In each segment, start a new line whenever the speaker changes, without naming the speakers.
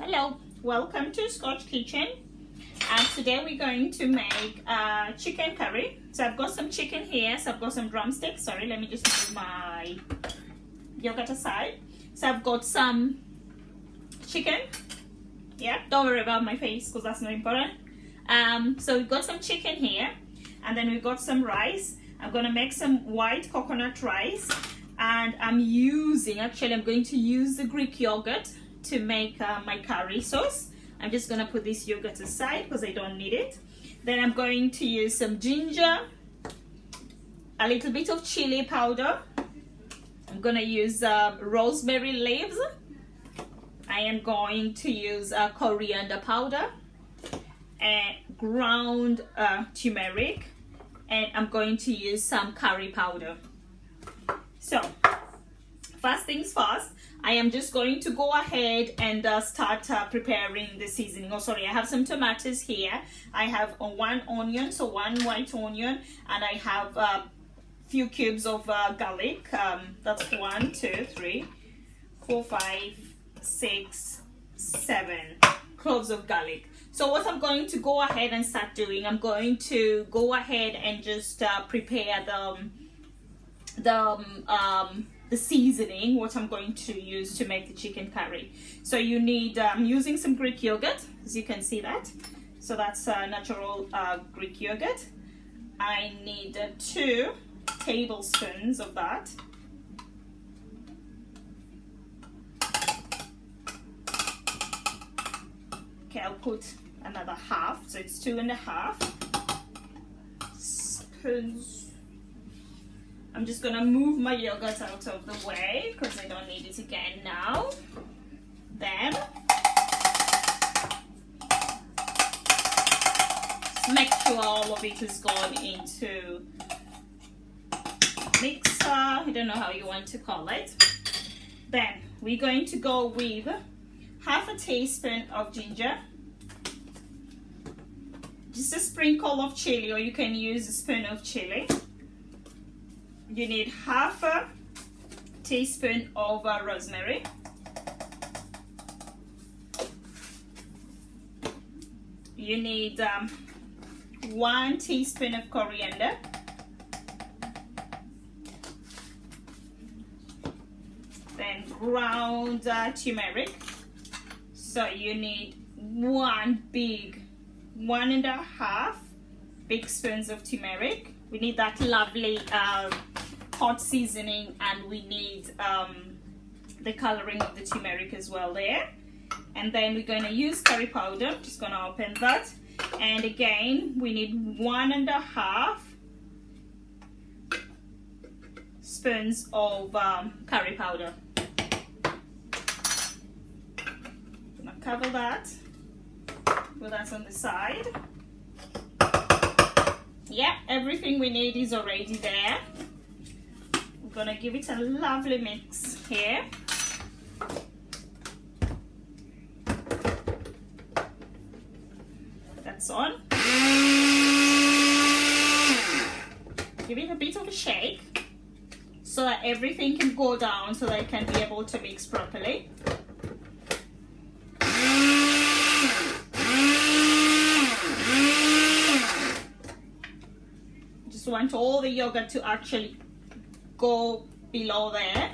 Hello, welcome to Scotch Kitchen, and today we're going to make chicken curry. So I've got some chicken here, so I've got some drumsticks. Sorry, let me just move my yogurt aside. So I've got some chicken. Yeah, don't worry about my face because that's not important. So we've got some chicken here, and then we've got some rice. I'm gonna make some white coconut rice, and I'm going to use the Greek yogurt to make my curry sauce. I'm just gonna put this yogurt aside because I don't need it. Then I'm going to use some ginger, a little bit of chili powder. I'm gonna use rosemary leaves. I am going to use coriander powder and ground turmeric, and I'm going to use some curry powder. So first things first, I am just going to go ahead and start preparing the seasoning. Oh, sorry, I have some tomatoes here. I have one onion, so one white onion, and I have a few cubes of garlic. That's 1, 2, 3, 4, 5, 6, 7 cloves of garlic. So what I'm going to go ahead and start doing, I'm going to go ahead and just prepare the seasoning, what I'm going to use to make the chicken curry. So you need, I'm using some Greek yogurt, as you can see that. So that's natural Greek yogurt. I need 2 tablespoons of that. Okay, I'll put another half, so it's 2.5 spoons. I'm just gonna move my yogurt out of the way because I don't need it again now. Then make sure all of it is gone into mixer. I don't know how you want to call it. Then we're going to go with half a teaspoon of ginger, just a sprinkle of chili, or you can use a spoon of chili. You need half a teaspoon of rosemary. You need 1 teaspoon of coriander. Then ground turmeric. So you need 1.5 big spoons of turmeric. We need that lovely hot seasoning, and we need the coloring of the turmeric as well there. And then we're going to use curry powder. I'm just going to open that, and again we need 1.5 spoons of curry powder. I'm going to cover that, put that on the side. Yeah, everything we need is already there. We're gonna give it a lovely mix here. That's on. Give it a bit of a shake so that everything can go down, so that it can be able to mix properly. Just want all the yogurt to actually go below there.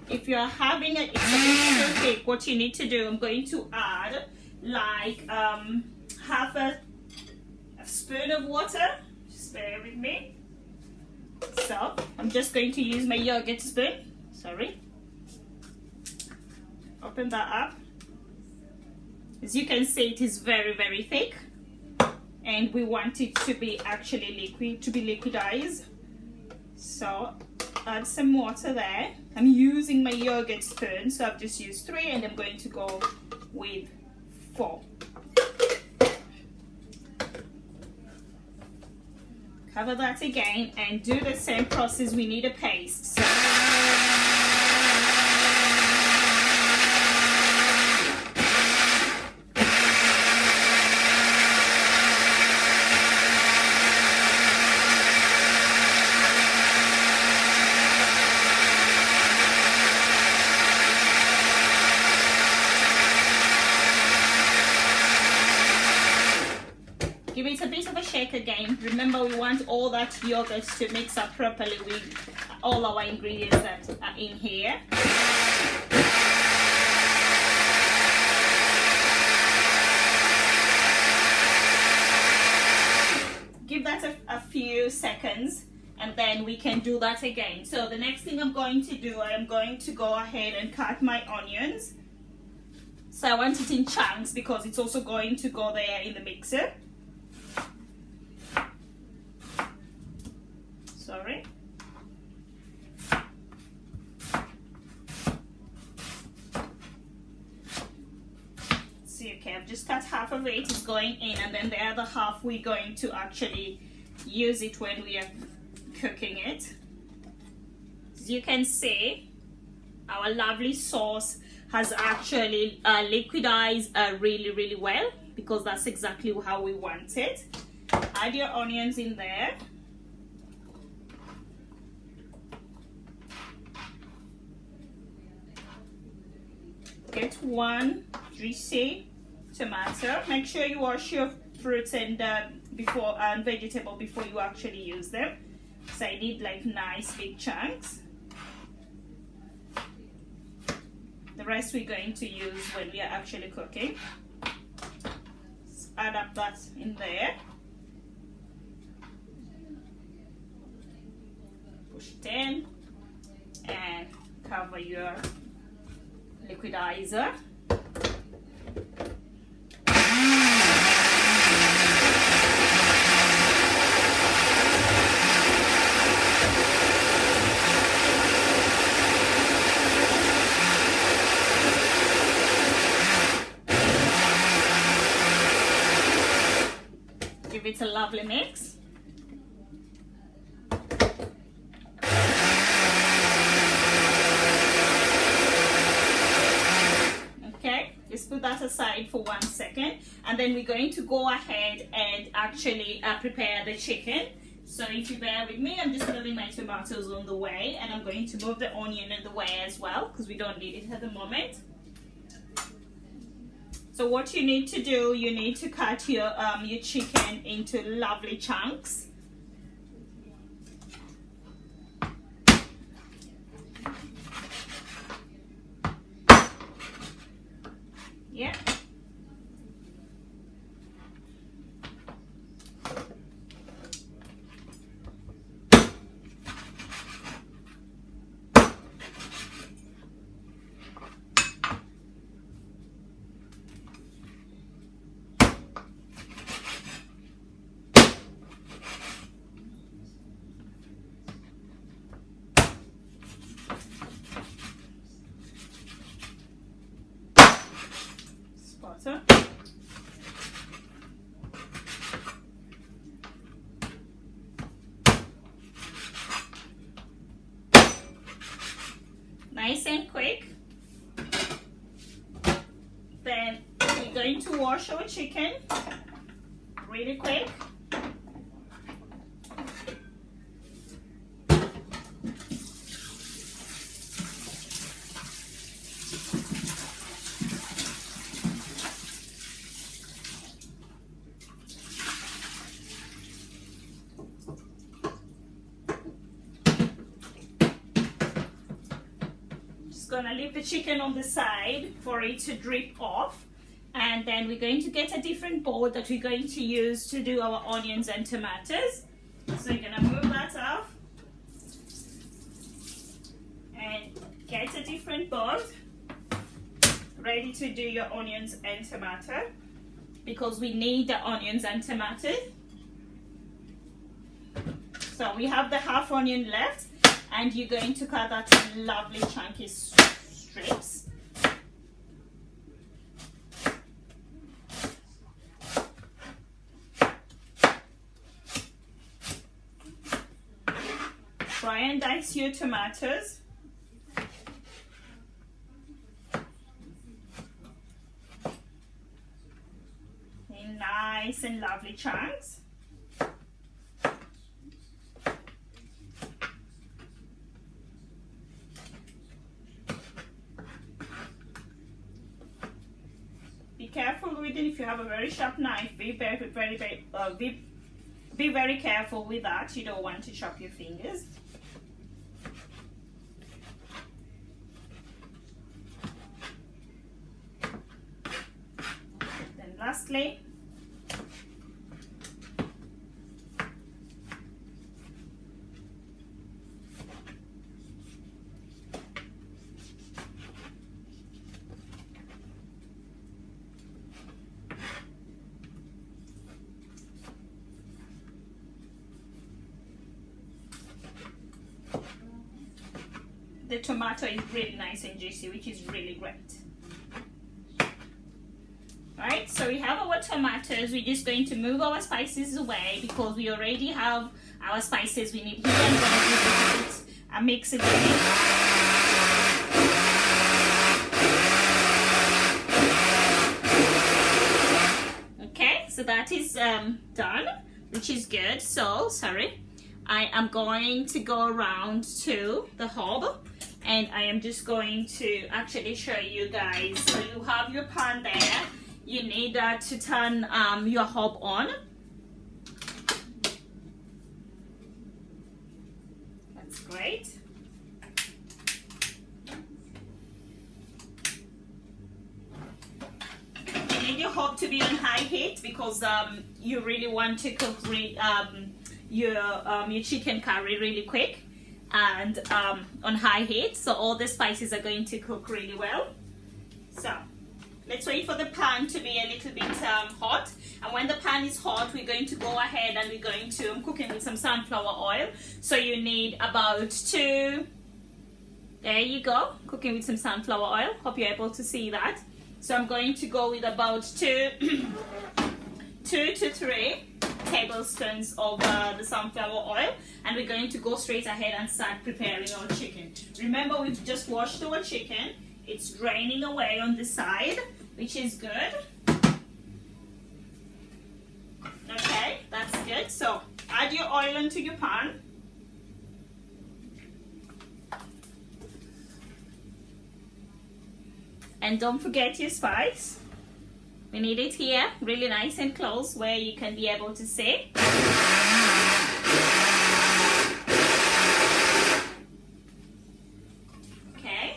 If you're having it's a bit too thick, what you need to do, I'm going to add like half a spoon of water. Just bear with me. So I'm just going to use my yogurt spoon. Sorry. Open that up. As you can see, it is very, very thick, and we want it to be actually liquid, to be liquidized. So add some water there. I'm using my yogurt spoon, so I've just used 3, and I'm going to go with 4. Cover that again and do the same process. We need a paste. So Give it a bit of a shake again. Remember, we want all that yogurt to mix up properly with all our ingredients that are in here. Give that a few seconds, and then we can do that again. So the next thing I'm going to do, I'm going to go ahead and cut my onions. So I want it in chunks because it's also going to go there in the mixer. Sorry. See, okay, I've just cut half of it, it's going in, and then the other half we're going to actually use it when we are cooking it. As you can see, our lovely sauce has actually liquidized really well, because that's exactly how we want it. Add your onions in there. Get one juicy tomato. Make sure you wash your fruits and vegetable before you actually use them. So I need like nice big chunks. The rest we're going to use when we are actually cooking. Just add up that in there. Push it in and cover your liquidizer. Give it a lovely mix. Okay, just put that aside for 1 second, and then we're going to go ahead and actually prepare the chicken. So if you bear with me, I'm just moving my tomatoes on the way, and I'm going to move the onion in the way as well, because we don't need it at the moment. So what you need to do, you need to cut your chicken into lovely chunks. Yeah. Butter. Nice and quick. Then we're going to wash our chicken really quick. Gonna leave the chicken on the side for it to drip off, and then we're going to get a different bowl that we're going to use to do our onions and tomatoes. So you're gonna move that off and get a different bowl ready to do your onions and tomato, because we need the onions and tomato. So we have the half onion left, and you're going to cut that in lovely chunky strips. Try and dice your tomatoes. In nice and lovely chunks. careful with it. If you have a very sharp knife, be very careful with that. You don't want to chop your fingers. Then lastly, the tomato is really nice and juicy, which is really great. Right, so we have our tomatoes. We're just going to move our spices away because we already have our spices we need here. I'm going to do a mix again. Okay, so that is done, which is good. So, sorry. I am going to go around to the hob and I am just going to actually show you guys. So you have your pan there. You need to turn your hob on. That's great. You need your hob to be on high heat because you really want to cook your chicken curry really quick and on high heat, so all the spices are going to cook really well. So let's wait for the pan to be a little bit hot, and when the pan is hot we're going to go ahead and we're going to, I'm cooking with some sunflower oil, so you need about 2, there you go, cooking with some sunflower oil. Hope you're able to see that. So I'm going to go with about 2 to 3 tablespoons of the sunflower oil, and we're going to go straight ahead and start preparing our chicken. Remember, we've just washed our chicken. It's draining away on the side, which is good. Okay, that's good. So add your oil into your pan. And don't forget your spice. We need it here, really nice and close, where you can be able to see. Okay.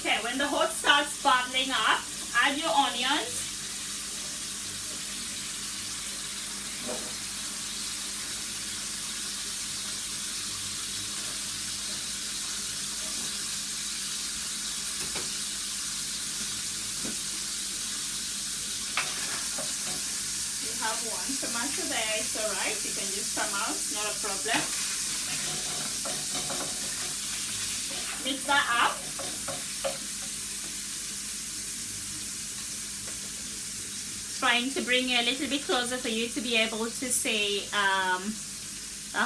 Okay, when the hot starts bubbling up, add your onions. You have 1 tomato there, it's alright, you can just come out, not a problem. Mix that up. Trying to bring it a little bit closer for you to be able to see a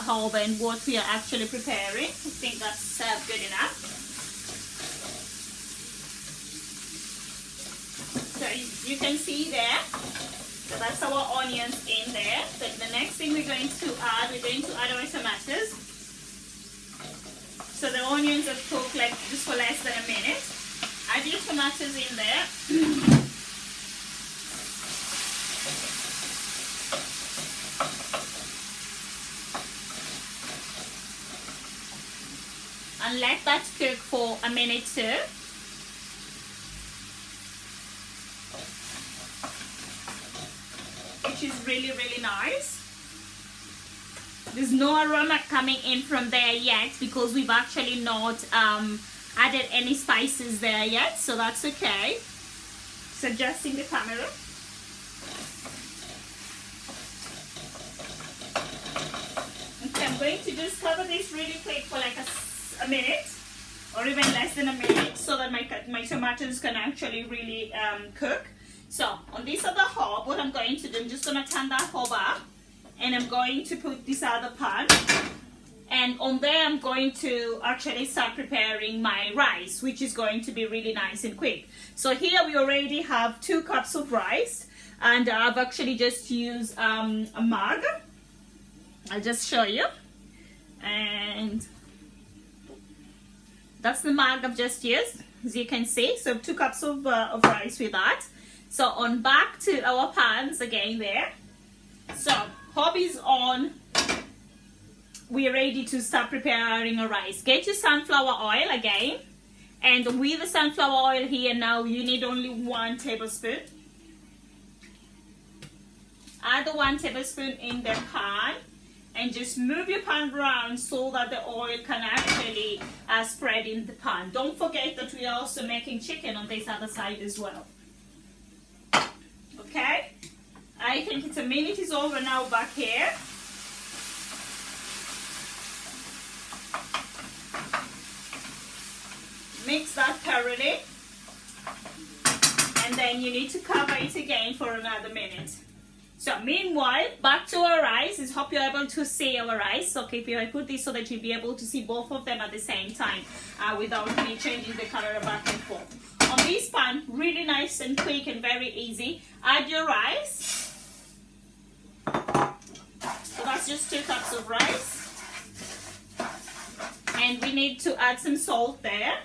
hob and what we are actually preparing. I think that's good enough. So you can see there, so that's our onions in there. So the next thing we're going to add our tomatoes. So the onions have cooked like just for less than a minute. Add your tomatoes in there. And let that cook for a minute too. Which is really, really nice. There's no aroma coming in from there yet because we've actually not added any spices there yet, so that's okay. So adjusting the camera. Okay, I'm going to just cover this really quick for like a minute or even less than a minute so that my tomatoes can actually really cook. So on this other hob, what I'm going to do, I'm just going to turn that hob up and I'm going to put this other pan And on there I'm going to actually start preparing my rice, which is going to be really nice and quick. So here we already have 2 cups of rice, and I've actually just used a mug. I'll just show you. And that's the mug I've just used, as you can see. So 2 cups of rice with that. So on back to our pans again there. So hob is on. We are ready to start preparing our rice. Get your sunflower oil again. And with the sunflower oil here now, you need only 1 tablespoon. Add the 1 tablespoon in the pan. And just move your pan around so that the oil can actually spread in the pan. Don't forget that we are also making chicken on this other side as well. Okay? I think it's a minute is over now back here. Mix that thoroughly. And then you need to cover it again for another minute. So meanwhile, back to our rice. I hope you're able to see our rice. Okay, I put this so that you'll be able to see both of them at the same time without me changing the color back and forth. On this pan, really nice and quick and very easy. Add your rice. So that's just 2 cups of rice. And we need to add some salt there.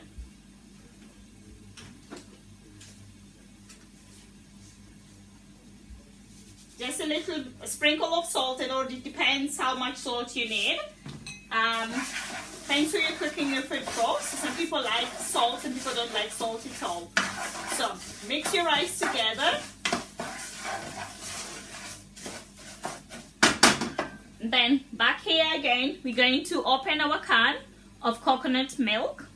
Just a little sprinkle of salt, and it depends how much salt you need. Depends who you're cooking your food for. So some people like salt, and people don't like salt at all. So mix your rice together. And then back here again, we're going to open our can of coconut milk.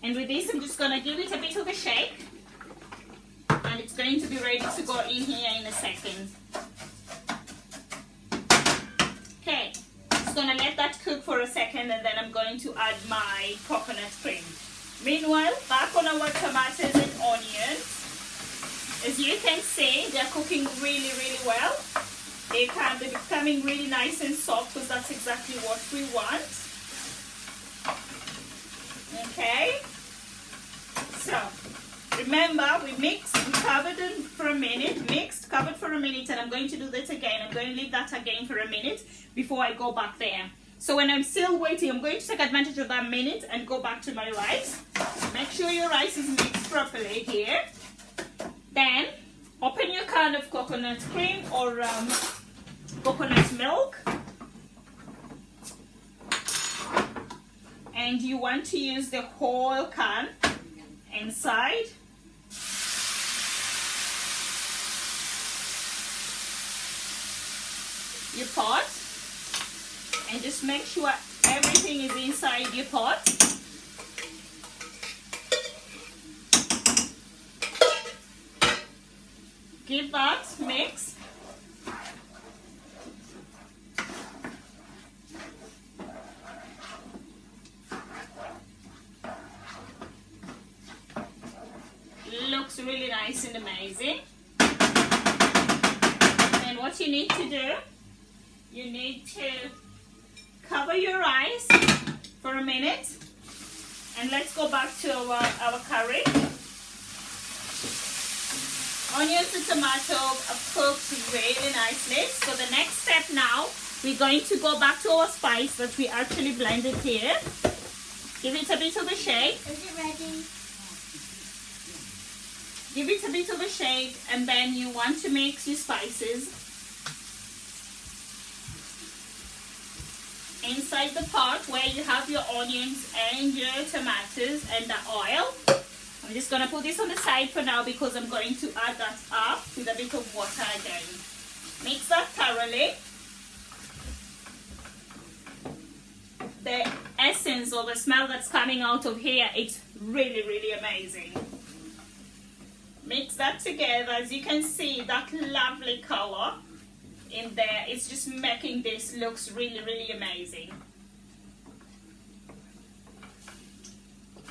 And with this, I'm just going to give it a bit of a shake. And it's going to be ready to go in here in a second. Okay, just gonna let that cook for a second, and then I'm going to add my coconut cream. Meanwhile, back on our tomatoes and onions. As you can see, they're cooking really, really well. They're becoming really nice and soft, because that's exactly what we want. Okay, so remember, we covered it for a minute, covered for a minute, and I'm going to do that again. I'm going to leave that again for a minute before I go back there. So when I'm still waiting, I'm going to take advantage of that minute and go back to my rice. Make sure your rice is mixed properly here. Then, open your can of coconut cream or coconut milk. And you want to use the whole can inside. Your pot, and just make sure everything is inside your pot. Give that mix. Looks really nice and amazing. And what you need to do, you need to cover your rice for a minute, and let's go back to our curry. Onions and tomato are cooked really nicely. So the next step now, we're going to go back to our spice that we actually blended here. Give it a bit of a shake.
Is it ready?
Give it a bit of a shake, and then you want to mix your spices inside the pot where you have your onions and your tomatoes and the oil. I'm just going to put this on the side for now, because I'm going to add that up with a bit of water again. Mix that thoroughly. The essence or the smell that's coming out of here, it's really, really amazing. Mix that together. As you can see, that lovely color in there, it's just making this looks really, really amazing.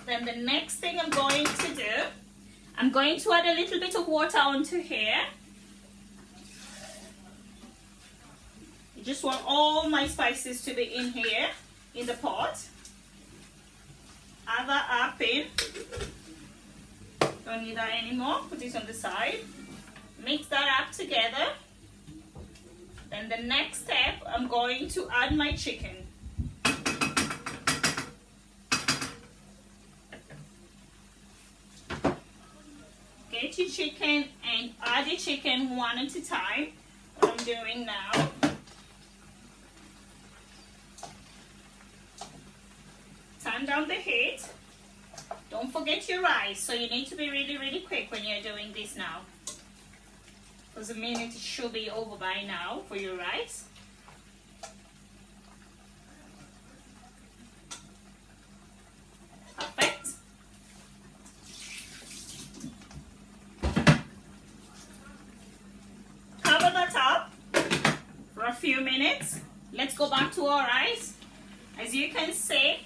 Then the next thing I'm going to do, I'm going to add a little bit of water onto here. just want all my spices to be in here in the pot. Add that up in. Don't need that anymore. Put this on the side. Mix that up together. Then the next step, I'm going to add my chicken. Get your chicken and add your chicken one at a time. What I'm doing now. Turn down the heat. Don't forget your rice. So you need to be really, really quick when you're doing this now. Because a minute it should be over by now for your rice. Perfect. Cover that up for a few minutes. Let's go back to our rice. As you can see,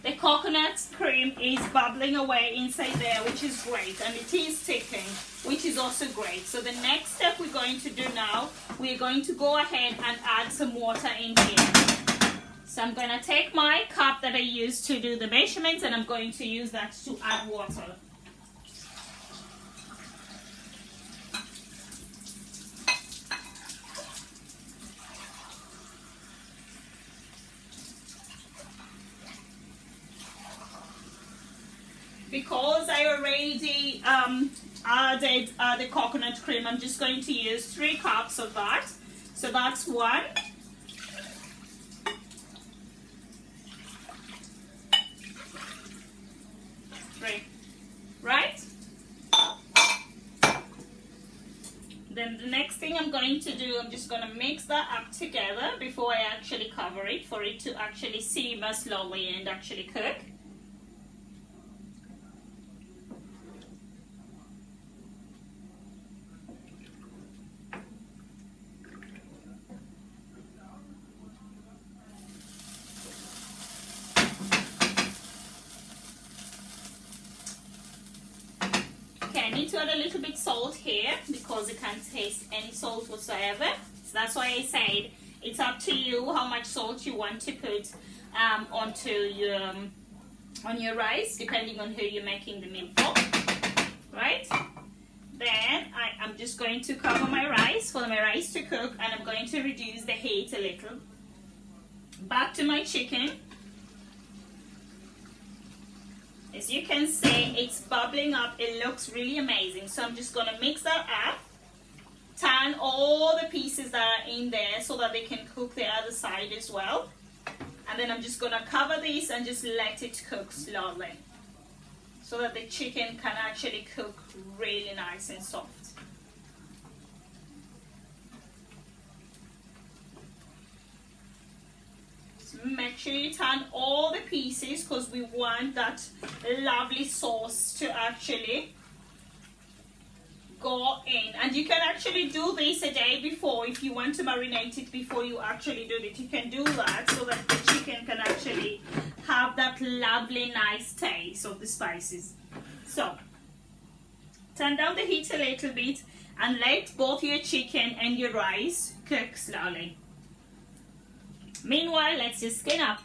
the coconut cream is bubbling away inside there, which is great, and it is thickening, which is also great. So the next step we're going to do now, we're going to go ahead and add some water in here. So I'm going to take my cup that I used to do the measurements, and I'm going to use that to add water. Because I already added the coconut cream, I'm just going to use 3 cups of that. So that's 1. 3. Right? Then the next thing I'm going to do, I'm just going to mix that up together before I actually cover it, for it to actually simmer slowly and actually cook. Okay, I need to add a little bit salt here because I can't taste any salt whatsoever. So that's why I said it's up to you how much salt you want to put onto your on your rice, depending on who you're making the meal for. Right? Then I'm just going to cover my rice for my rice to cook, and I'm going to reduce the heat a little. Back to my chicken. As you can see, it's bubbling up. It looks really amazing. So I'm just going to mix that up. Turn all the pieces that are in there so that they can cook the other side as well. And then I'm just going to cover this and just let it cook slowly, so that the chicken can actually cook really nice and soft. Make sure you turn all the pieces because we want that lovely sauce to actually go in. And you can actually do this a day before if you want to marinate it before you actually do it. You can do that so that the chicken can actually have that lovely nice taste of the spices. So turn down the heat a little bit and let both your chicken and your rice cook slowly. Meanwhile, let's just skin up.